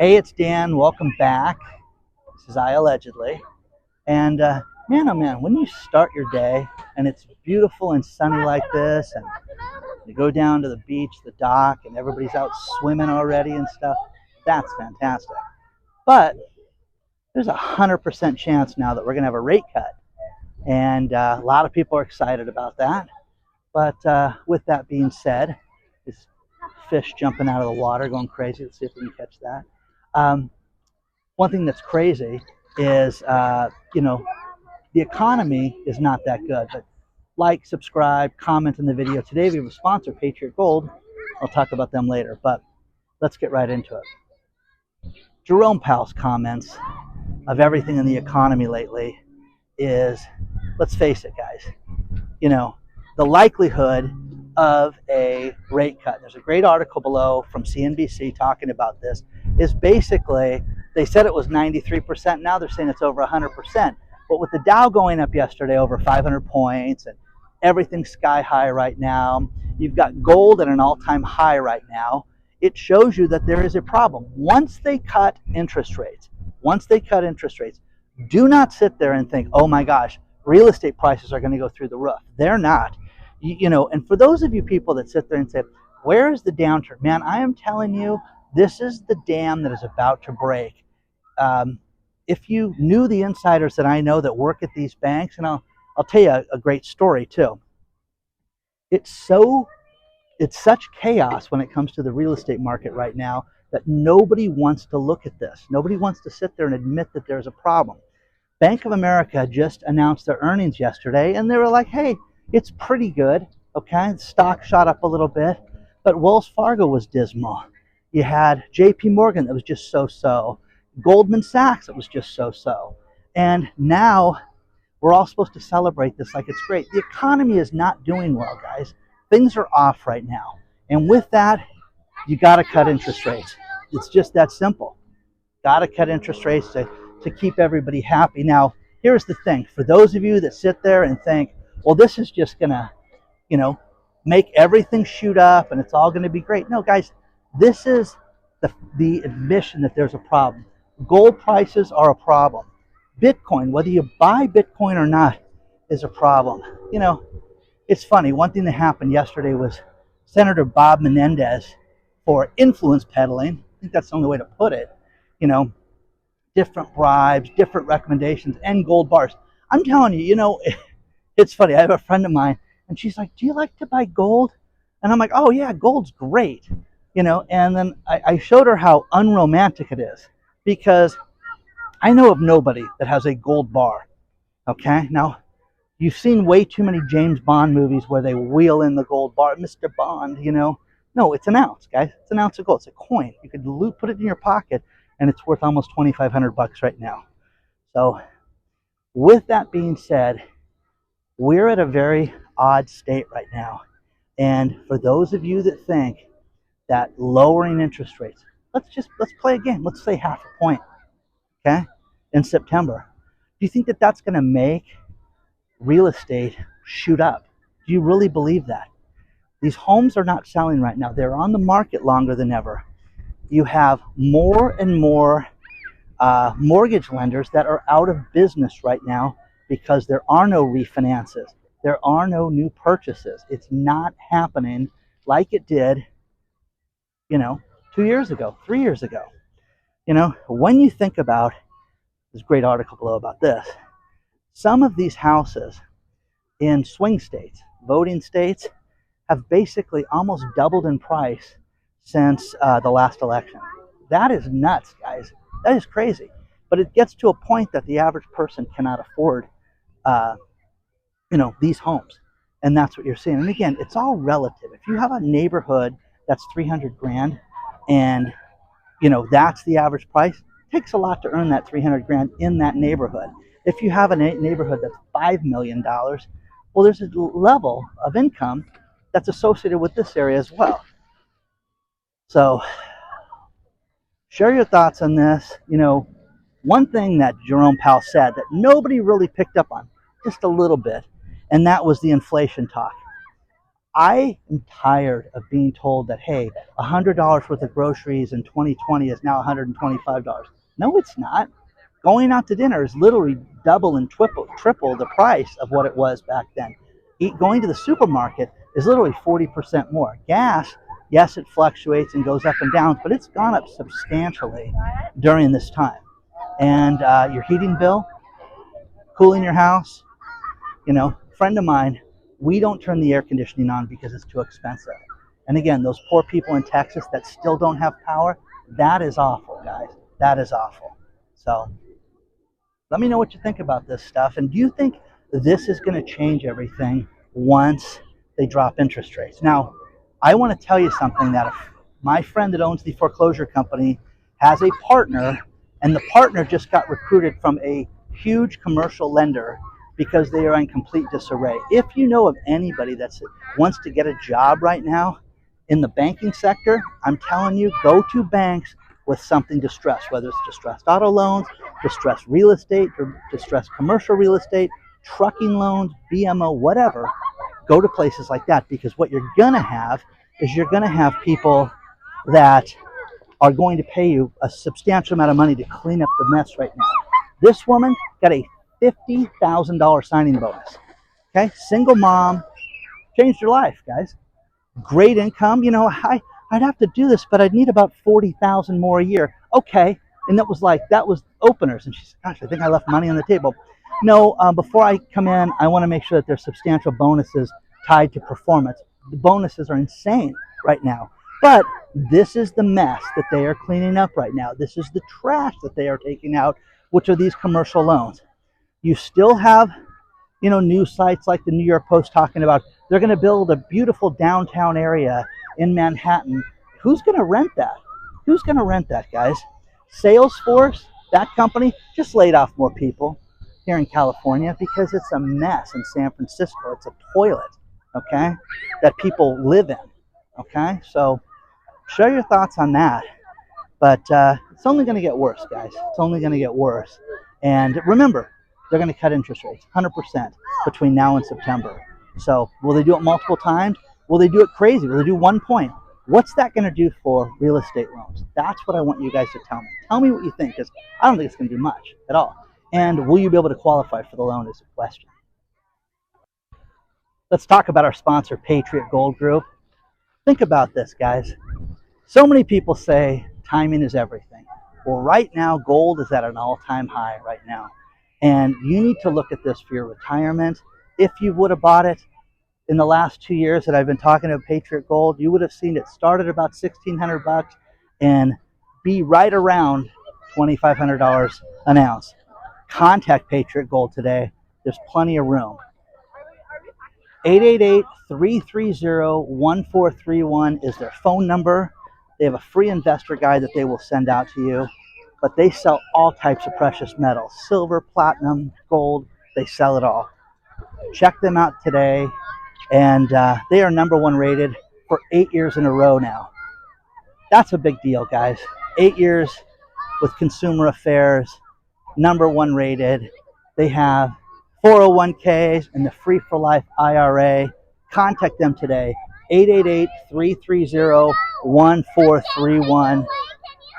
Hey, it's Dan. Welcome back. This is iAllegedly. And man, oh man, when you start your day and it's beautiful and sunny like this, and you go down to the beach, the dock, and everybody's out swimming already and stuff, that's fantastic. But there's 100% chance now that we're going to have a rate cut. And a lot of people are excited about that. But with that being said, this fish jumping out of the water, going crazy. Let's see if we can catch that. One thing that's crazy is, the economy is not that good. But like, subscribe, comment in the video. Today we have a sponsor, Patriot Gold. I'll talk about them later, but let's get right into it. Jerome Powell's comments of everything in the economy lately is, let's face it, guys, the likelihood of a rate cut. There's a great article below from CNBC talking about this. Is basically, they said it was 93%. Now they're saying it's over 100%. But with the Dow going up yesterday over 500 points and everything sky high right now, you've got gold at an all-time high right now. It shows you that there is a problem. Once they cut interest rates, do not sit there and think, oh my gosh, real estate prices are going to go through the roof. They're not. And for those of you people that sit there and say, where is the downturn? Man, I am telling you, this is the dam that is about to break. If you knew the insiders that I know that work at these banks, and I'll tell you a great story too. It's such chaos when it comes to the real estate market right now that nobody wants to look at this. Nobody wants to sit there and admit that there's a problem. Bank of America just announced their earnings yesterday, and they were like, hey, it's pretty good, okay? The stock shot up a little bit, but Wells Fargo was dismal. You had JP Morgan that was just so-so. Goldman Sachs that was just so-so. And now we're all supposed to celebrate this like it's great. The economy is not doing well, guys. Things are off right now. And with that, you got to cut interest rates. It's just that simple. Got to cut interest rates to keep everybody happy. Now, here's the thing. For those of you that sit there and think, well, this is just going to, make everything shoot up and it's all going to be great. No, guys, this is the admission that there's a problem. Gold prices are a problem. Bitcoin, whether you buy Bitcoin or not, is a problem. It's funny. One thing that happened yesterday was Senator Bob Menendez, for influence peddling, I think that's the only way to put it, different bribes, different recommendations, and gold bars. I'm telling you, it's funny. I have a friend of mine, and she's like, do you like to buy gold? And I'm like, oh, yeah, gold's great. And then I showed her how unromantic it is, because I know of nobody that has a gold bar, okay? Now, you've seen way too many James Bond movies where they wheel in the gold bar. Mr. Bond, No, it's an ounce, guys. It's an ounce of gold. It's a coin. You could put it in your pocket, and it's worth almost $2,500 right now. So with that being said, we're at a very odd state right now. And for those of you that think that lowering interest rates, let's play a game. Let's say half a point, okay, in September. Do you think that that's going to make real estate shoot up? Do you really believe that? These homes are not selling right now. They're on the market longer than ever. You have more and more mortgage lenders that are out of business right now because there are no refinances. There are no new purchases. It's not happening like it did, 2 years ago, 3 years ago. When you think about, there's a great article below about this, some of these houses in swing states, voting states, have basically almost doubled in price since the last election. That is nuts, guys. That is crazy. But it gets to a point that the average person cannot afford, these homes. And that's what you're seeing. And again, it's all relative. If you have a neighborhood that's 300 grand and, that's the average price, it takes a lot to earn that 300 grand in that neighborhood. If you have a neighborhood that's $5 million, well, there's a level of income that's associated with this area as well. So share your thoughts on this. One thing that Jerome Powell said that nobody really picked up on, just a little bit, and that was the inflation talk. I am tired of being told that, hey, $100 worth of groceries in 2020 is now $125. No, it's not. Going out to dinner is literally double and triple the price of what it was back then. Going to the supermarket is literally 40% more. Gas, yes, it fluctuates and goes up and down, but it's gone up substantially during this time. And your heating bill, cooling your house, friend of mine, we don't turn the air conditioning on because it's too expensive. And again, those poor people in Texas that still don't have power, that is awful, guys. That is awful. So let me know what you think about this stuff. And do you think this is going to change everything once they drop interest rates? Now, I want to tell you something, that if my friend that owns the foreclosure company has a partner, and the partner just got recruited from a huge commercial lender because they are in complete disarray. If you know of anybody that wants to get a job right now in the banking sector, I'm telling you, go to banks with something distressed, whether it's distressed auto loans, distressed real estate, or distressed commercial real estate, trucking loans, BMO, whatever. Go to places like that, because what you're going to have is you're going to have people that are going to pay you a substantial amount of money to clean up the mess right now. This woman got a $50,000 signing bonus. Okay, single mom, changed her life, guys. Great income. I'd have to do this, but I'd need about 40,000 more a year. Okay, and that was openers. And she said, "Gosh, I think I left money on the table." No, before I come in, I want to make sure that there's substantial bonuses tied to performance. The bonuses are insane right now. But this is the mess that they are cleaning up right now. This is the trash that they are taking out, which are these commercial loans. You still have, news sites like the New York Post talking about they're going to build a beautiful downtown area in Manhattan. Who's going to rent that? Who's going to rent that, guys? Salesforce, that company, just laid off more people here in California because it's a mess in San Francisco. It's a toilet, okay, that people live in, okay? So share your thoughts on that. But it's only going to get worse, guys. It's only going to get worse. And remember, they're going to cut interest rates 100% between now and September. So will they do it multiple times? Will they do it crazy? Will they do 1 point? What's that going to do for real estate loans? That's what I want you guys to tell me. Tell me what you think, because I don't think it's going to do much at all. And will you be able to qualify for the loan is a question. Let's talk about our sponsor, Patriot Gold Group. Think about this, guys. So many people say timing is everything. Well, right now, gold is at an all-time high right now. And you need to look at this for your retirement. If you would have bought it in the last 2 years that I've been talking about Patriot Gold, you would have seen it start at about $1,600 and be right around $2,500 an ounce. Contact Patriot Gold today. There's plenty of room. 888-330-1431 is their phone number. They have a free investor guide that they will send out to you. But they sell all types of precious metals, silver, platinum, gold. They sell it all. Check them out today. And they are #1 rated for 8 years in a row now. That's a big deal, guys. 8 years with Consumer Affairs, #1 rated. They have 401ks and the Free for Life IRA. Contact them today. 888-330-1431.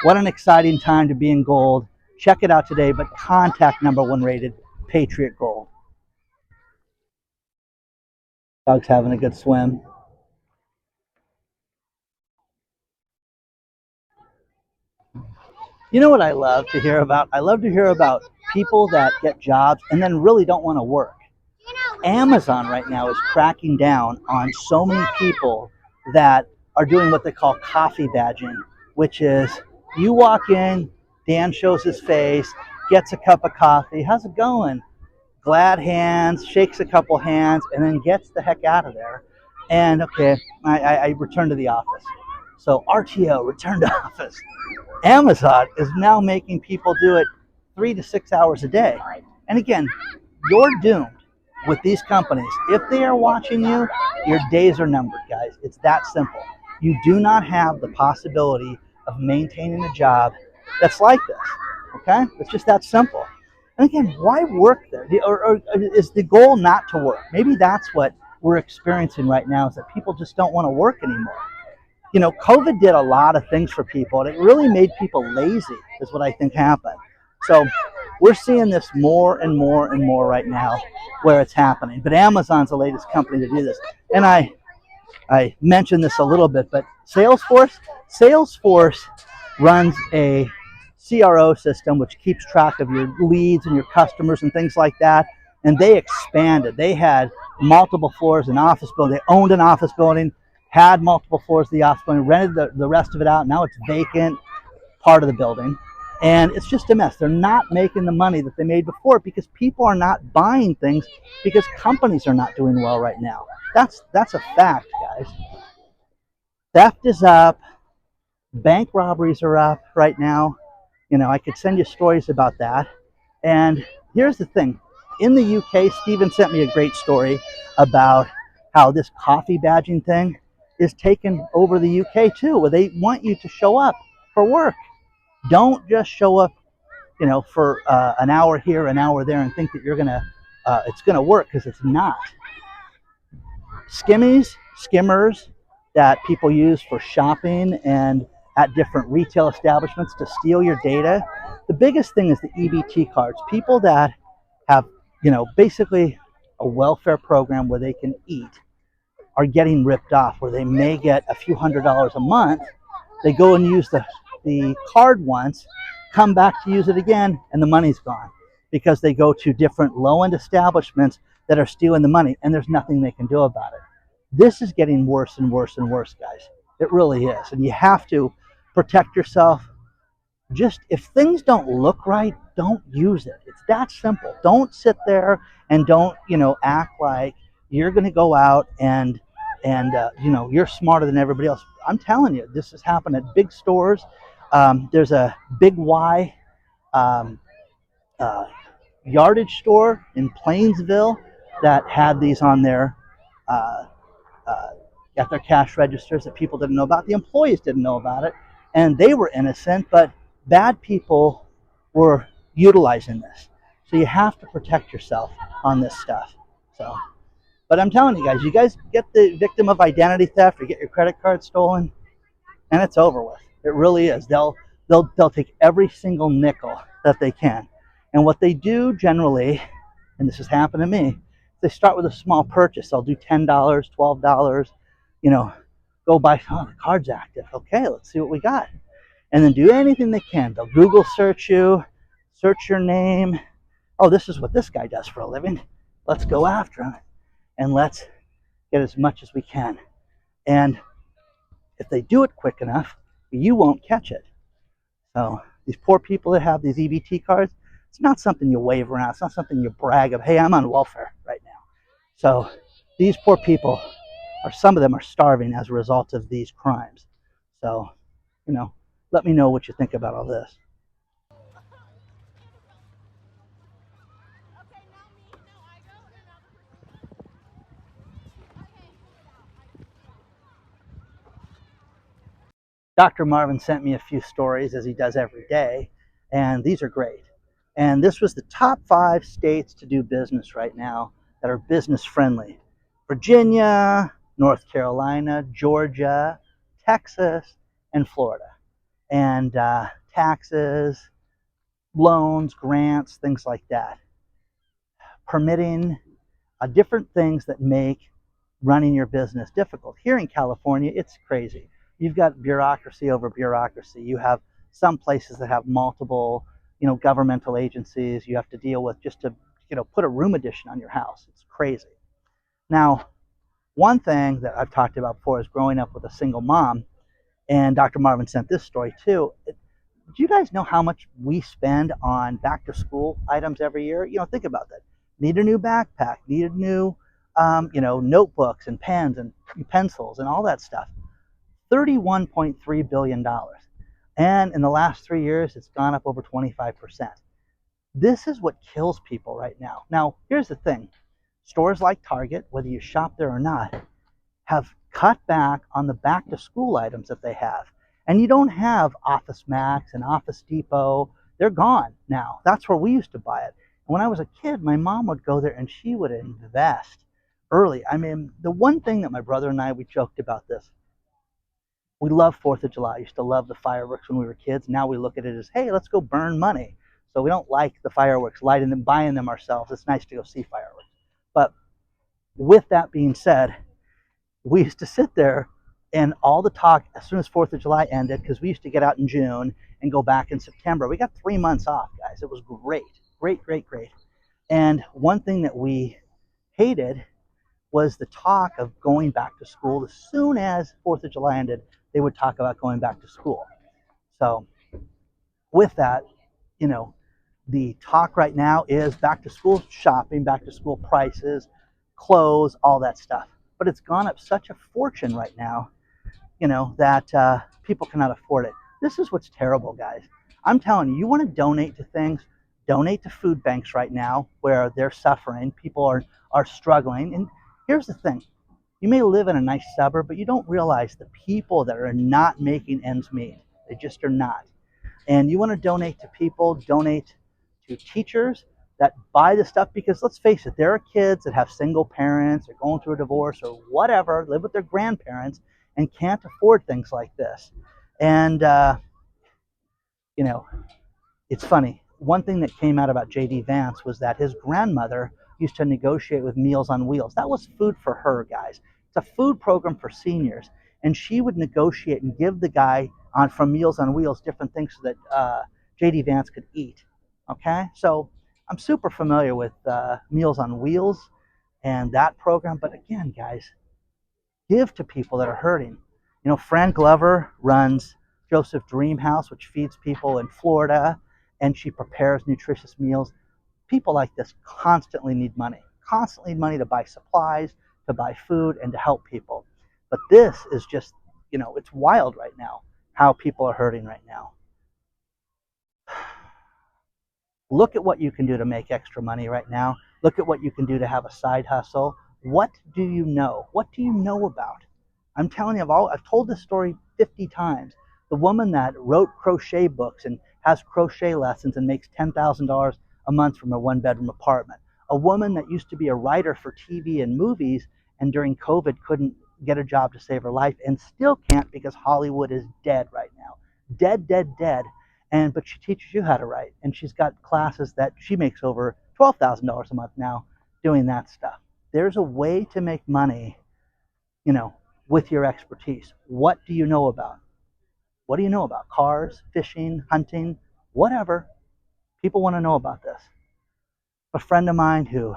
What an exciting time to be in gold. Check it out today, but contact #1 rated Patriot Gold. Dog's having a good swim. You know what I love to hear about? I love to hear about people that get jobs and then really don't want to work. Amazon right now is cracking down on so many people that are doing what they call coffee badging, which is you walk in, Dan shows his face, gets a cup of coffee. How's it going? Glad hands, shakes a couple hands, and then gets the heck out of there. And okay, I return to the office. So RTO, return to office. Amazon is now making people do it 3 to 6 hours a day. And again, you're doomed with these companies. If they are watching you, your days are numbered, guys. It's that simple. You do not have the possibility of maintaining a job that's like this, okay? It's just that simple. And again, why work there? Or is the goal not to work? Maybe that's what we're experiencing right now is that people just don't want to work anymore. COVID did a lot of things for people, and it really made people lazy, is what I think happened. So we're seeing this more and more and more right now where it's happening. But Amazon's the latest company to do this. And I mentioned this a little bit, but Salesforce runs a CRO system which keeps track of your leads and your customers and things like that. And they expanded. They had multiple floors in office building. They owned an office building, had multiple floors of the office building, rented the rest of it out. Now it's vacant, part of the building. And it's just a mess. They're not making the money that they made before because people are not buying things because companies are not doing well right now. That's a fact, guys. Theft is up. Bank robberies are up right now. I could send you stories about that. And here's the thing. In the UK, Stephen sent me a great story about how this coffee badging thing is taking over the UK too, where they want you to show up for work. Don't just show up, for an hour here, an hour there, and think that it's gonna work, because it's not. Skimmers that people use for shopping and at different retail establishments to steal your data. The biggest thing is the EBT cards. People that have, basically a welfare program where they can eat are getting ripped off, where they may get a few $100s a month. They go and use the card once, come back to use it again, and the money's gone because they go to different low-end establishments that are stealing the money, and there's nothing they can do about it. This is getting worse and worse and worse, guys. It really is. And you have to protect yourself. Just, if things don't look right, don't use it. It's that simple. Don't sit there and don't, act like you're going to go out and you're smarter than everybody else. I'm telling you, this has happened at big stores. There's a Big Y yardage store in Plainsville that had these on their at their cash registers that people didn't know about. The employees didn't know about it, and they were innocent, but bad people were utilizing this. So you have to protect yourself on this stuff. But I'm telling you guys get the victim of identity theft or get your credit card stolen, and it's over with. It really is. They'll take every single nickel that they can. And what they do generally, and this has happened to me, they start with a small purchase. They'll do $10, $12, go buy, the card's active. Okay, let's see what we got. And then do anything they can. They'll Google search you, search your name. Oh, this is what this guy does for a living. Let's go after him. And let's get as much as we can. And if they do it quick enough, you won't catch it. So these poor people that have these EBT cards, it's not something you wave around. It's not something you brag of, hey, I'm on welfare right now. So these poor people, some of them are starving as a result of these crimes. So, let me know what you think about all this. Dr. Marvin sent me a few stories, as he does every day, and these are great. And this was the top 5 states to do business right now that are business friendly: Virginia, North Carolina, Georgia, Texas, and Florida. And taxes, loans, grants, things like that. Permitting, different things that make running your business difficult. Here in California, it's crazy. You've got bureaucracy over bureaucracy. You have some places that have multiple, governmental agencies you have to deal with just to, put a room addition on your house. It's crazy. Now, one thing that I've talked about before is growing up with a single mom, and Dr. Marvin sent this story too. Do you guys know how much we spend on back to school items every year? Think about that. Need a new backpack, need a new, notebooks and pens and pencils and all that stuff. $31.3 billion. And in the last 3 years, it's gone up over 25%. This is what kills people right now. Now, here's the thing. Stores like Target, whether you shop there or not, have cut back on the back-to-school items that they have. And you don't have Office Max and Office Depot. They're gone now. That's where we used to buy it. And when I was a kid, my mom would go there and she would invest early. I mean, the one thing that my brother and I, we joked about this. We love 4th of July. I used to love the fireworks when we were kids. Now we look at it as, hey, let's go burn money. So we don't like the fireworks, lighting them, buying them ourselves. It's nice to go see fireworks. But with that being said, we used to sit there and all the talk as soon as 4th of July ended, because we used to get out in June and go back in September. We got 3 months off, guys. It was great, great, great, great. And one thing that we hated was the talk of going back to school. As soon as 4th of July ended, they would talk about going back to school. So with that, you know, the talk right now is back to school shopping, back to school prices, clothes, all that stuff. But it's gone up such a fortune right now, that people cannot afford it. This is what's terrible, guys. I'm telling you, you want to donate to things, donate to food banks right now where they're suffering. People are struggling. And here's the thing. You may live in a nice suburb, but you don't realize the people that are not making ends meet. They just are not. And you want to donate to people, donate to teachers that buy the stuff, because let's face it, there are kids that have single parents or going through a divorce or whatever, live with their grandparents and can't afford things like this. And, it's funny. One thing that came out about J.D. Vance was that his grandmother used to negotiate with Meals on Wheels. That was food for her, guys. It's a food program for seniors. And she would negotiate and give the guy from Meals on Wheels different things so that J.D. Vance could eat. Okay? So I'm super familiar with Meals on Wheels and that program. But again, guys, give to people that are hurting. Fran Glover runs Joseph Dream House, which feeds people in Florida, and she prepares nutritious meals. People like this constantly need money to buy supplies, to buy food, and to help people. But this is just, it's wild right now how people are hurting right now. Look at what you can do to make extra money right now. Look at what you can do to have a side hustle. What do you know? What do you know about? I'm telling you, I've told this story 50 times. The woman that wrote crochet books and has crochet lessons and makes $10,000 a month from a one-bedroom apartment. A woman that used to be a writer for TV and movies and during COVID couldn't get a job to save her life and still can't because Hollywood is dead right now. Dead, dead, dead. But she teaches you how to write. And she's got classes that she makes over $12,000 a month now doing that stuff. There's a way to make money, with your expertise. What do you know about? What do you know about? Cars, fishing, hunting, whatever. People want to know about this. A friend of mine who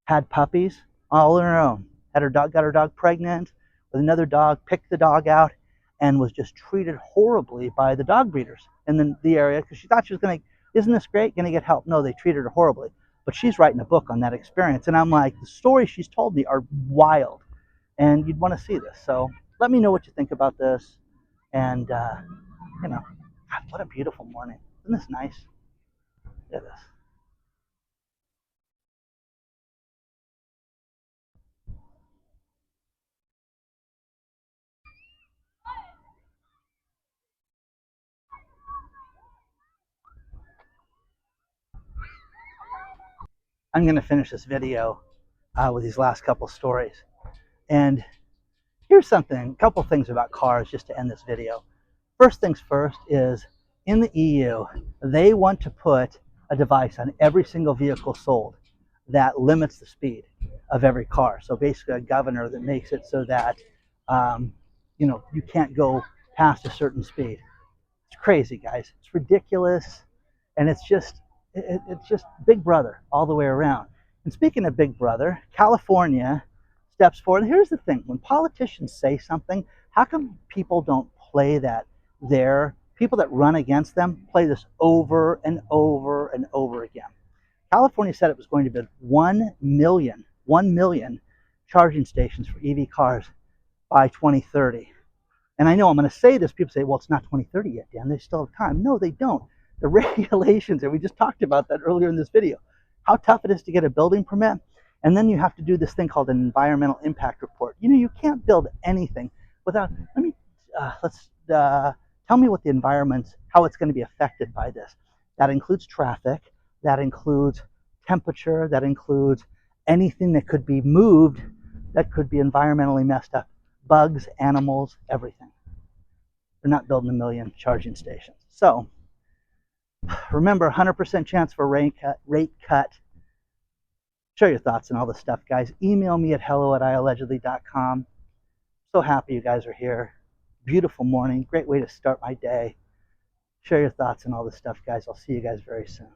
had puppies all on her own, got her dog pregnant with another dog, picked the dog out, and was just treated horribly by the dog breeders in the area because she thought she was going to, isn't this great, going to get help? No, they treated her horribly. But she's writing a book on that experience. And I'm like, the stories she's told me are wild. And you'd want to see this. So let me know what you think about this. And, God, what a beautiful morning. Isn't this nice? Look at this. I'm going to finish this video with these last couple stories. And here's a couple things about cars just to end this video. First things first is in the EU, they want to put a device on every single vehicle sold that limits the speed of every car. So basically a governor that makes it so that, you can't go past a certain speed. It's crazy, guys. It's ridiculous. And it's just Big Brother all the way around. And speaking of Big Brother, California steps forward. And here's the thing. When politicians say something, how come people don't play that there? People that run against them play this over and over and over again. California said it was going to build 1 million charging stations for EV cars by 2030. And I know I'm going to say this. People say, well, it's not 2030 yet, Dan. They still have time. No, they don't. The regulations, and we just talked about that earlier in this video, how tough it is to get a building permit. And then you have to do this thing called an environmental impact report. You can't build anything without, tell me what the environment, how it's going to be affected by this. That includes traffic, that includes temperature, that includes anything that could be moved that could be environmentally messed up. Bugs, animals, everything. They're not building a million charging stations. So remember, 100% chance for rate cut. Share your thoughts and all this stuff, guys. Email me at hello@iallegedly.com. So happy you guys are here. Beautiful morning. Great way to start my day. Share your thoughts and all this stuff, guys. I'll see you guys very soon.